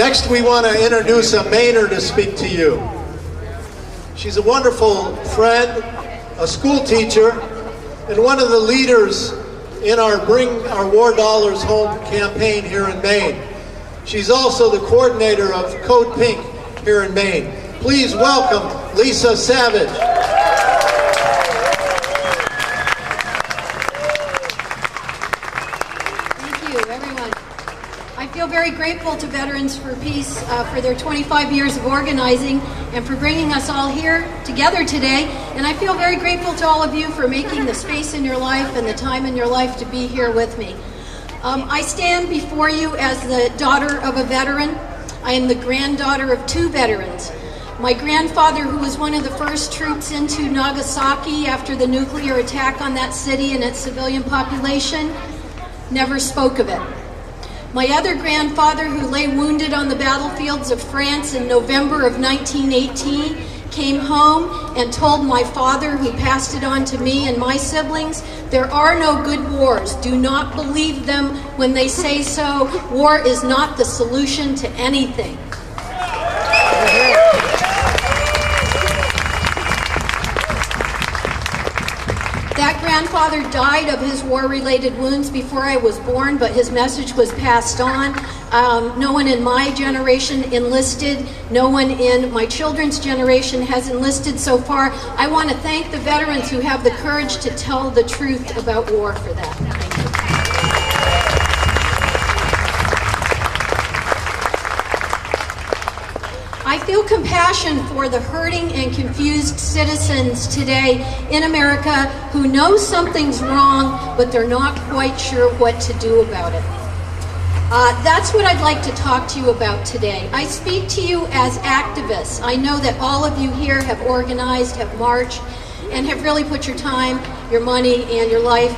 Next, we want to introduce a Mainer to speak to you. She's a wonderful friend, a school teacher, and one of the leaders in our Bring Our War Dollars Home campaign here in Maine. She's also the coordinator of Code Pink here in Maine. Please welcome Lisa Savage. Thank you, everyone. I feel very grateful to Veterans for Peace for their 25 years of organizing and for bringing us all here together today. And I feel very grateful to all of you for making the space in your life and the time in your life to be here with me. I stand before you as the daughter of a veteran. I am the granddaughter of 2 veterans. My grandfather, who was one of the first troops into Nagasaki after the nuclear attack on that city and its civilian population, never spoke of it. My other grandfather, who lay wounded on the battlefields of France in November of 1918, came home and told my father, who passed it on to me and my siblings, there are no good wars. Do not believe them when they say so. War is not the solution to anything. That grandfather died of his war-related wounds before I was born, but his message was passed on. No one in my generation enlisted. No one in my children's generation has enlisted so far. I want to thank the veterans who have the courage to tell the truth about war for that. Thank you. I feel compassion for the hurting and confused citizens today in America who know something's wrong, but they're not quite sure what to do about it. That's what I'd like to talk to you about today. I speak to you as activists. I know that all of you here have organized, have marched, and have really put your time, your money, and your life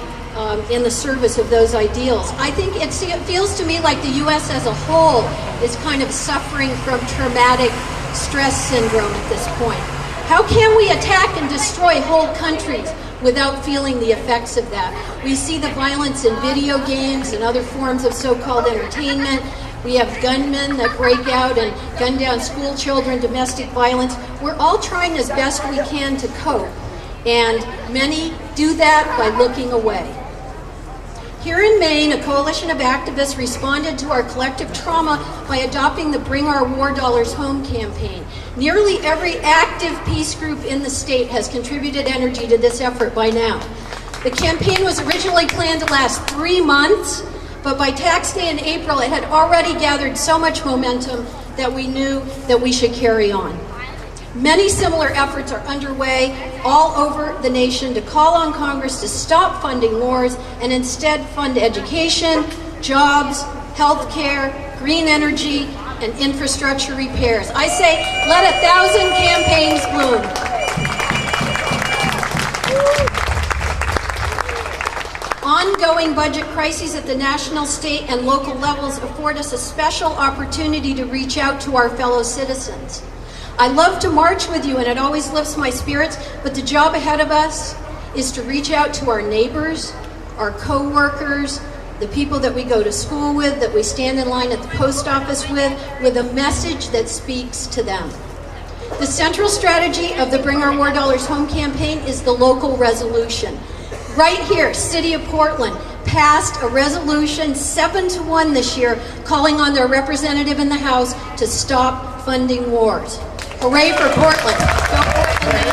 in the service of those ideals. I think it feels to me like the U.S. as a whole is kind of suffering from traumatic stress syndrome at this point. How can we attack and destroy whole countries without feeling the effects of that? We see the violence in video games and other forms of so-called entertainment. We have gunmen that break out and gun down school children, domestic violence. We're all trying as best we can to cope, and many do that by looking away. Here in Maine, a coalition of activists responded to our collective trauma by adopting the Bring Our War Dollars Home campaign. Nearly every active peace group in the state has contributed energy to this effort by now. The campaign was originally planned to last 3 months, but by tax day in April, it had already gathered so much momentum that we knew that we should carry on. Many similar efforts are underway all over the nation to call on Congress to stop funding wars and instead fund education, jobs, health care, green energy, and infrastructure repairs. I say, let 1,000 campaigns bloom. Ongoing budget crises at the national, state, and local levels afford us a special opportunity to reach out to our fellow citizens. I love to march with you, and it always lifts my spirits, but the job ahead of us is to reach out to our neighbors, our co-workers, the people that we go to school with, that we stand in line at the post office with a message that speaks to them. The central strategy of the Bring Our War Dollars Home campaign is the local resolution. Right here, City of Portland passed a resolution 7-1 this year calling on their representative in the House to stop funding wars. Hooray for Portland. Go Portland.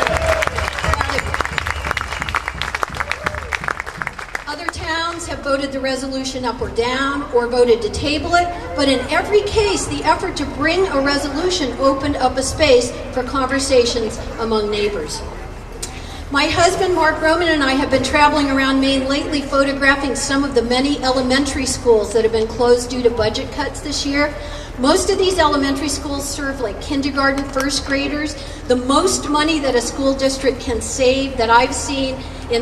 Other towns have voted the resolution up or down or voted to table it, but in every case, the effort to bring a resolution opened up a space for conversations among neighbors. My husband, Mark Roman, and I have been traveling around Maine lately photographing some of the many elementary schools that have been closed due to budget cuts this year. Most of these elementary schools serve like kindergarten, first graders. The most money that a school district can save that I've seen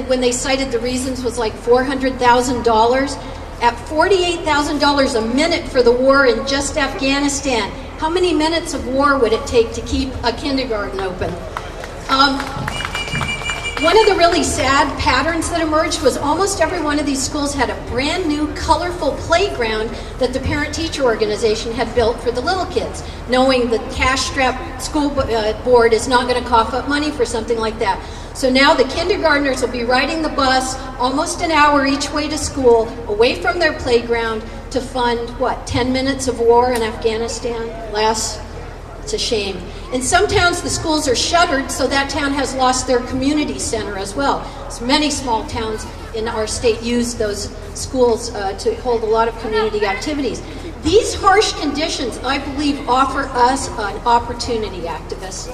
when they cited the reasons was like $400,000. At $48,000 a minute for the war in just Afghanistan, how many minutes of war would it take to keep a kindergarten open? One of the really sad patterns that emerged was almost every one of these schools had a brand new, colorful playground that the parent-teacher organization had built for the little kids, knowing the cash-strapped school board is not going to cough up money for something like that. So now the kindergartners will be riding the bus almost an hour each way to school, away from their playground, to fund, 10 minutes of war in Afghanistan? Less? It's a shame. In some towns, the schools are shuttered, so that town has lost their community center as well. So many small towns in our state use those schools to hold a lot of community activities. These harsh conditions, I believe, offer us an opportunity, activists.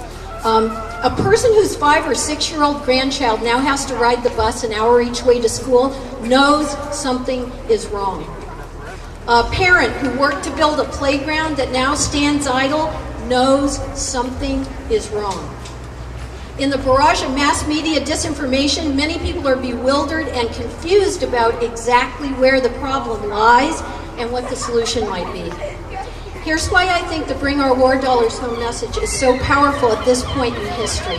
A person whose 5 or 6-year-old grandchild now has to ride the bus an hour each way to school knows something is wrong. A parent who worked to build a playground that now stands idle knows something is wrong. In the barrage of mass media disinformation, many people are bewildered and confused about exactly where the problem lies and what the solution might be. Here's why I think the Bring Our War Dollars Home message is so powerful at this point in history.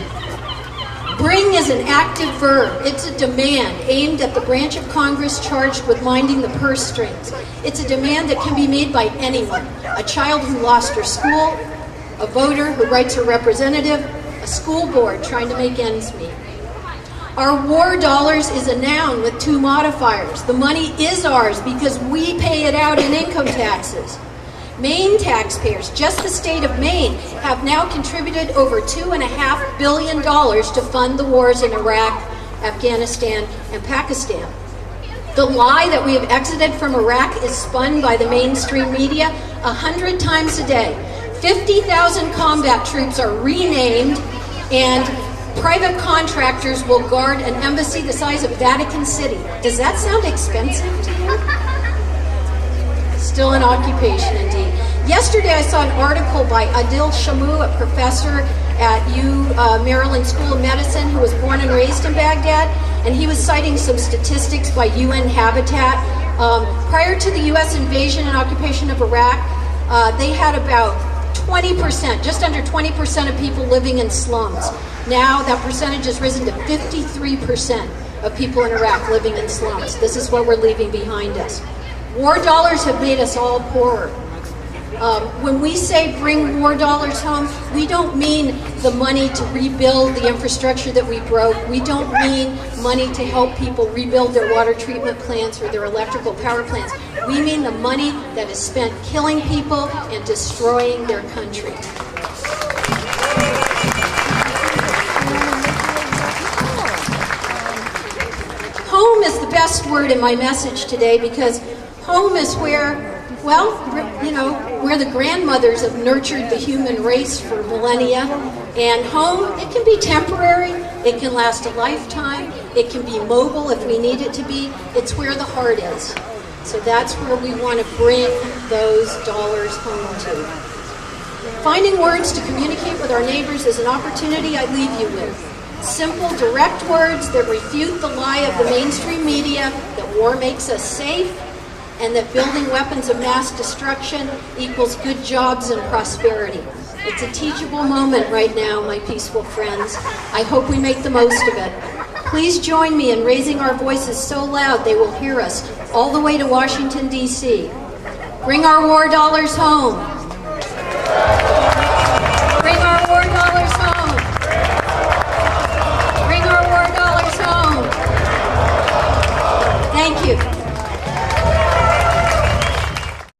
Bring is an active verb. It's a demand aimed at the branch of Congress charged with minding the purse strings. It's a demand that can be made by anyone. A child who lost her school, a voter who writes her representative, a school board trying to make ends meet. Our war dollars is a noun with 2 modifiers. The money is ours because we pay it out in income taxes. Maine taxpayers, just the state of Maine, have now contributed over $2.5 billion to fund the wars in Iraq, Afghanistan, and Pakistan. The lie that we have exited from Iraq is spun by the mainstream media 100 times a day. 50,000 combat troops are renamed, and private contractors will guard an embassy the size of Vatican City. Does that sound expensive to you? Still an occupation, indeed. Yesterday, I saw an article by Adil Shamu, a professor at Maryland School of Medicine, who was born and raised in Baghdad, and he was citing some statistics by UN Habitat. Prior to the U.S. invasion and occupation of Iraq, they had about 20%, just under 20% of people living in slums. Now that percentage has risen to 53% of people in Iraq living in slums. This is what we're leaving behind us. War dollars have made us all poorer. When we say bring war dollars home, we don't mean the money to rebuild the infrastructure that we broke. We don't mean money to help people rebuild their water treatment plants or their electrical power plants. We mean the money that is spent killing people and destroying their country. Home is the best word in my message today because home is where, where the grandmothers have nurtured the human race for millennia. And home, it can be temporary, it can last a lifetime, it can be mobile if we need it to be. It's where the heart is. So that's where we want to bring those dollars home to. Finding words to communicate with our neighbors is an opportunity I leave you with. Simple, direct words that refute the lie of the mainstream media that war makes us safe, and that building weapons of mass destruction equals good jobs and prosperity. It's a teachable moment right now, my peaceful friends. I hope we make the most of it. Please join me in raising our voices so loud they will hear us all the way to Washington, D.C. Bring our war dollars home.